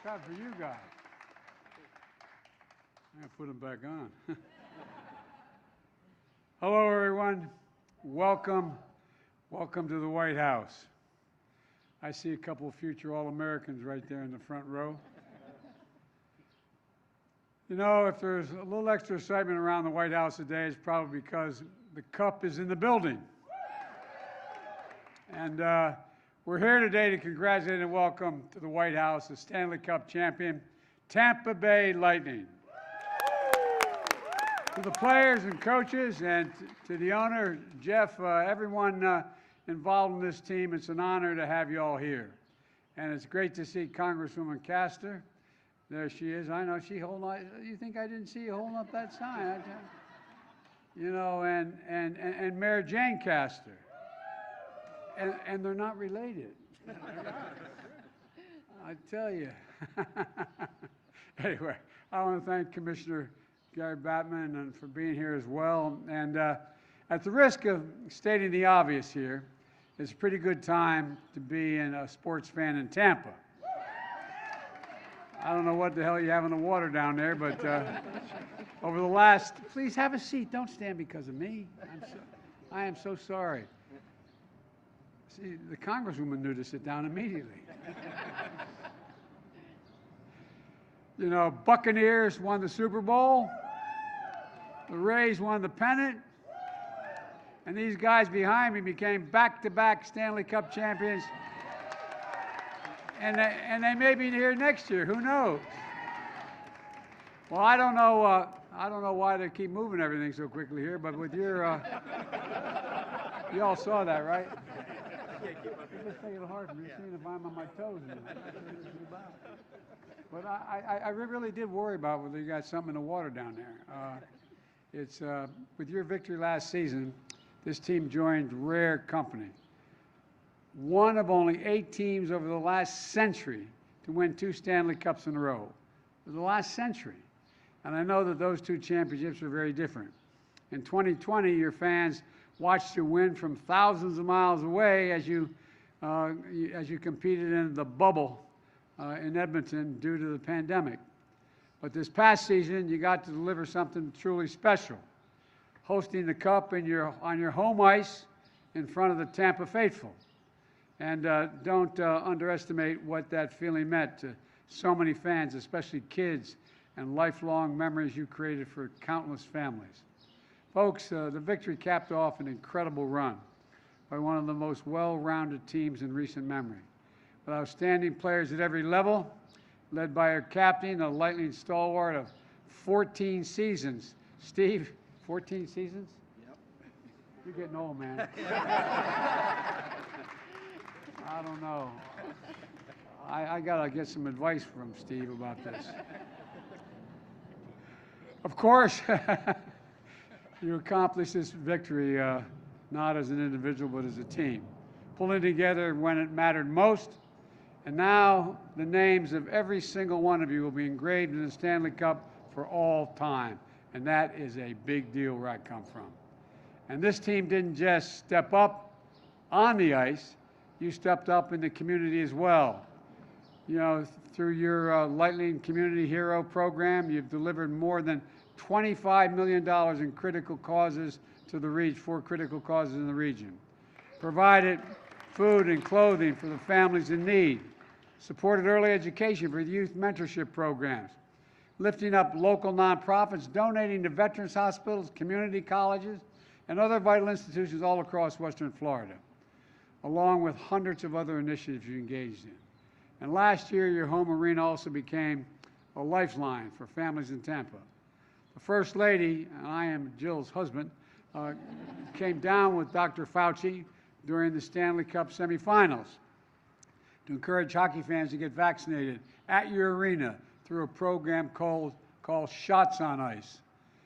time for you guys. I'm going to put them back on. Hello, everyone. Welcome. Welcome to the White House. I see a couple of future All-Americans right there in the front row. You know, if there's a little extra excitement around the White House today, it's probably because the cup is in the building. And we're here today to congratulate and welcome to the White House the Stanley Cup champion, Tampa Bay Lightning. To the players and coaches and to the owner, Jeff, everyone involved in this team, it's an honor to have you all here. And it's great to see Congresswoman Castor. There she is. I know she holding on. You think I didn't see you holding up that sign? You know, and Mayor Jane Castor. And they're not related. I tell you. Anyway, I want to thank Commissioner Gary Batman and for being here as well. And at the risk of stating the obvious here, it's a pretty good time to be a sports fan in Tampa. I don't know what the hell you have in the water down there, but over the last, please have a seat. Don't stand because of me. I am so sorry. See, the Congresswoman knew to sit down immediately. You know, Buccaneers won the Super Bowl. The Rays won the pennant. And these guys behind me became back-to-back Stanley Cup champions. And they may be here next year. Who knows? Well, I don't know why they keep moving everything so quickly here, but with your, you all saw that, right? It's just making it hard for me seeing if I'm on my toes. But I really did worry about whether you got something in the water down there. It's with your victory last season, this team joined rare company. One of only 8 teams over the last century to win 2 Stanley Cups in a row. For the last century. And I know that those 2 championships are very different. In 2020, your fans watched you win from thousands of miles away as you competed in the bubble in Edmonton due to the pandemic. But this past season, you got to deliver something truly special, hosting the Cup on your home ice in front of the Tampa faithful. And don't underestimate what that feeling meant to so many fans, especially kids, and lifelong memories you created for countless families. Folks, the victory capped off an incredible run by one of the most well-rounded teams in recent memory, with outstanding players at every level, led by our captain, a Lightning stalwart of 14 seasons. Steve, 14 seasons? Yep. You're getting old, man. I don't know. I got to get some advice from Steve about this. Of course, you accomplished this victory not as an individual but as a team, pulling together when it mattered most. And now the names of every single one of you will be engraved in the Stanley Cup for all time. And that is a big deal where I come from. And this team didn't just step up on the ice, you stepped up in the community as well. You know, through your Lightning Community Hero program, you've delivered more than $25 million in critical causes to the region, 4 critical causes in the region. Provided food and clothing for the families in need. Supported early education for youth mentorship programs. Lifting up local nonprofits, donating to veterans hospitals, community colleges, and other vital institutions all across Western Florida, along with hundreds of other initiatives you engaged in. And last year, your home arena also became a lifeline for families in Tampa. The First Lady, and I am Jill's husband, came down with Dr. Fauci during the Stanley Cup semifinals to encourage hockey fans to get vaccinated at your arena through a program called Shots on Ice,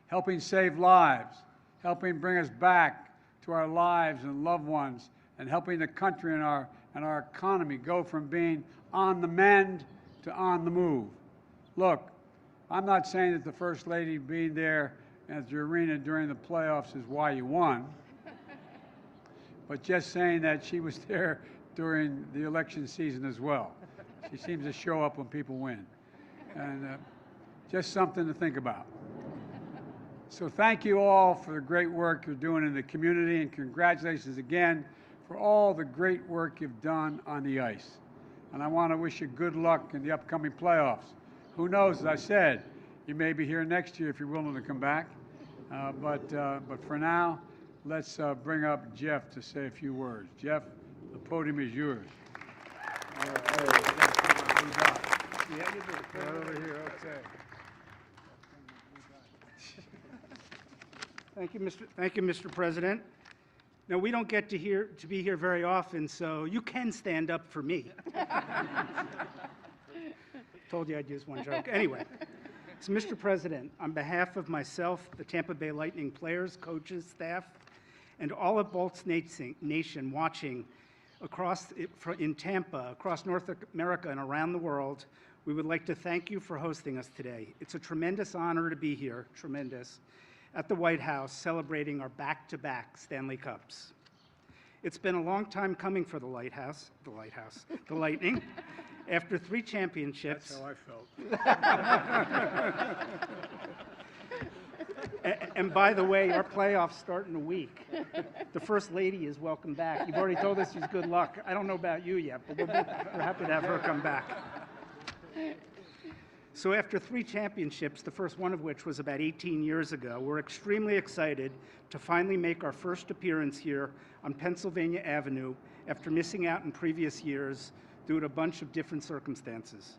helping save lives, helping bring us back to our lives and loved ones, and helping the country and our economy go from being on the mend to on the move. Look, I'm not saying that the First Lady being there at your arena during the playoffs is why you won, but just saying that she was there during the election season as well. She seems to show up when people win. And just something to think about. So thank you all for the great work you're doing in the community, and congratulations again for all the great work you've done on the ice. And I want to wish you good luck in the upcoming playoffs. Who knows, as I said, you may be here next year if you're willing to come back. But for now, let's bring up Jeff to say a few words. Jeff, the podium is yours. Yeah, you do. Right over here, okay. Thank you, Mr. President. Now, we don't get to be here very often, so you can stand up for me. Told you I'd use one joke. Anyway, so Mr. President, on behalf of myself, the Tampa Bay Lightning players, coaches, staff, and all of Bolts Nation watching in Tampa, across North America, and around the world, we would like to thank you for hosting us today. It's a tremendous honor to be here, at the White House celebrating our back-to-back Stanley Cups. It's been a long time coming for the Lightning. After 3 championships. That's how I felt. And by the way, our playoffs start in a week. The First Lady is welcome back. You've already told us she's good luck. I don't know about you yet, but we're happy to have her come back. So after 3 championships, the first one of which was about 18 years ago, we're extremely excited to finally make our first appearance here on Pennsylvania Avenue after missing out in previous years due to a bunch of different circumstances.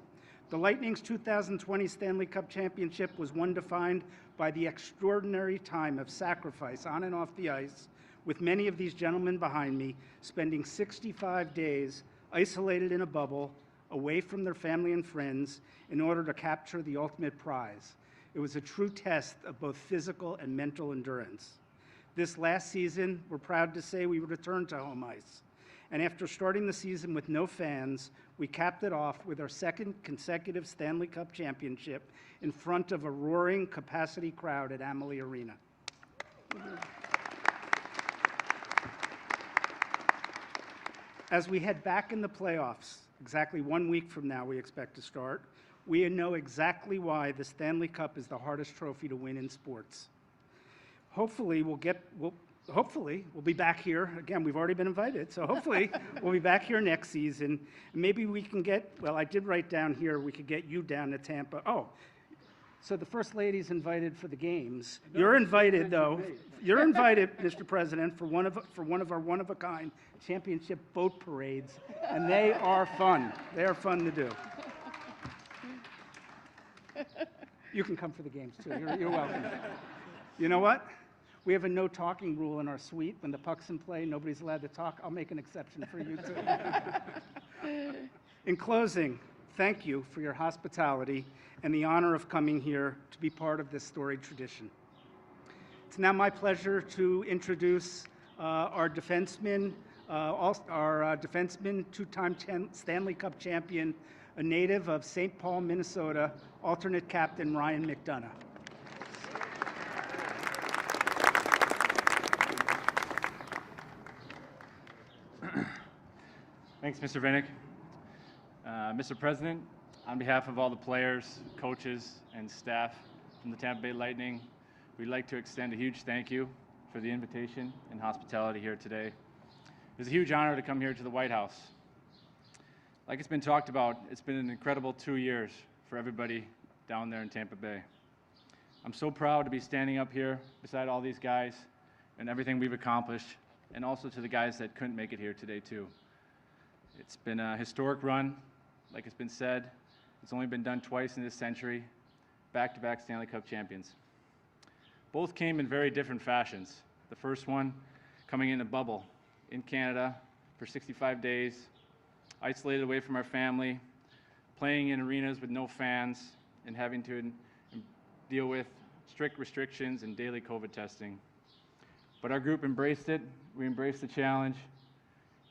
The Lightning's 2020 Stanley Cup Championship was one defined by the extraordinary time of sacrifice on and off the ice, with many of these gentlemen behind me spending 65 days isolated in a bubble, away from their family and friends, in order to capture the ultimate prize. It was a true test of both physical and mental endurance. This last season, we're proud to say we returned to home ice. And after starting the season with no fans, we capped it off with our 2nd consecutive Stanley Cup championship in front of a roaring capacity crowd at Amalie Arena. As we head back in the playoffs, exactly 1 week from now we expect to start, we know exactly why the Stanley Cup is the hardest trophy to win in sports. Hopefully we'll be back here. Again, we've already been invited, so hopefully we'll be back here next season. Maybe we can well, I did write down here, we could get you down to Tampa. Oh, so the First Lady's invited for the games. You're invited, though. You're invited, Mr. President, for one of our one-of-a-kind championship boat parades, and they are fun. They are fun to do. You can come for the games, too. You're welcome. You know what? We have a no talking rule in our suite. When the puck's in play, nobody's allowed to talk. I'll make an exception for you, too. In closing, thank you for your hospitality and the honor of coming here to be part of this storied tradition. It's now my pleasure to introduce our defenseman, two-time Stanley Cup champion, a native of St. Paul, Minnesota, alternate captain Ryan McDonough. Thanks, Mr. Vinnick. Mr. President, on behalf of all the players, coaches, and staff from the Tampa Bay Lightning, we'd like to extend a huge thank you for the invitation and hospitality here today. It was a huge honor to come here to the White House. Like it's been talked about, it's been an incredible 2 years for everybody down there in Tampa Bay. I'm so proud to be standing up here beside all these guys and everything we've accomplished, and also to the guys that couldn't make it here today too. It's been a historic run. Like it's been said, it's only been done twice in this century, back-to-back Stanley Cup champions. Both came in very different fashions. The first one coming in a bubble in Canada for 65 days, isolated away from our family, playing in arenas with no fans, and having to deal with strict restrictions and daily COVID testing. But our group embraced it, we embraced the challenge,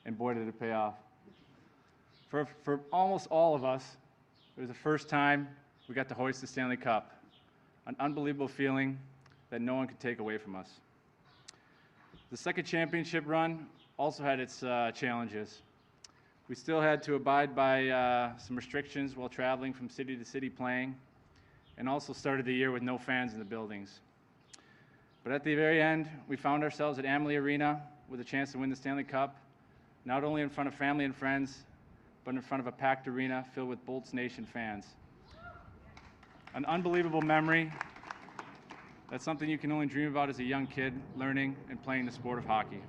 and boy did it pay off. For almost all of us, it was the first time we got to hoist the Stanley Cup, an unbelievable feeling that no one could take away from us. The second championship run also had its challenges. We still had to abide by some restrictions while traveling from city to city playing, and also started the year with no fans in the buildings. But at the very end, we found ourselves at Amalie Arena with a chance to win the Stanley Cup, not only in front of family and friends, but in front of a packed arena filled with Bolts Nation fans. An unbelievable memory. That's something you can only dream about as a young kid, learning and playing the sport of hockey.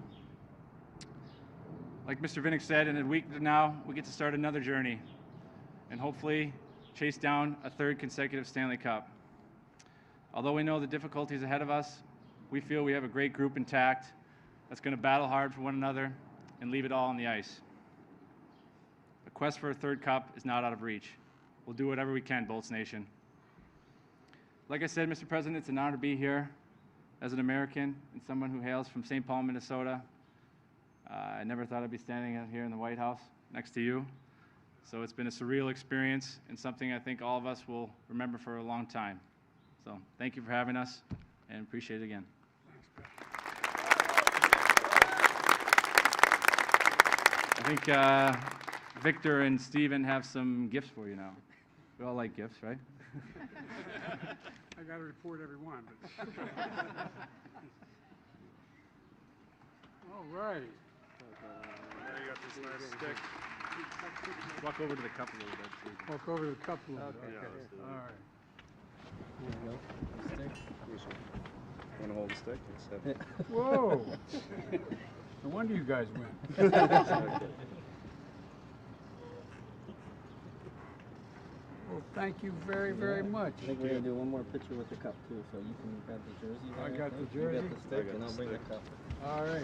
Like Mr. Vinnick said, in a week from now, we get to start another journey and hopefully chase down a third consecutive Stanley Cup. Although we know the difficulties ahead of us, we feel we have a great group intact that's going to battle hard for one another and leave it all on the ice. The quest for a third cup is not out of reach. We'll do whatever we can, Bolts Nation. Like I said, Mr. President, it's an honor to be here as an American and someone who hails from St. Paul, Minnesota. I never thought I'd be standing out here in the White House next to you. So it's been a surreal experience and something I think all of us will remember for a long time. So thank you for having us and appreciate it again. I think Victor and Steven have some gifts for you now. We all like gifts, right? I got to report every one. But all right. Now you got this nice stick. Walk over to the cup a little bit. So you can- Walk over to the cup a little bit. Yeah, let's do that. All right. Want to hold the stick? It's heavy. Whoa. No wonder you guys win. Okay. Well, thank you very, very much. I think we're gonna do one more picture with the cup too, so you can grab the jersey. I there, got think. the You jersey. got the stick, I got and the I'll bring the stick. cup. All right.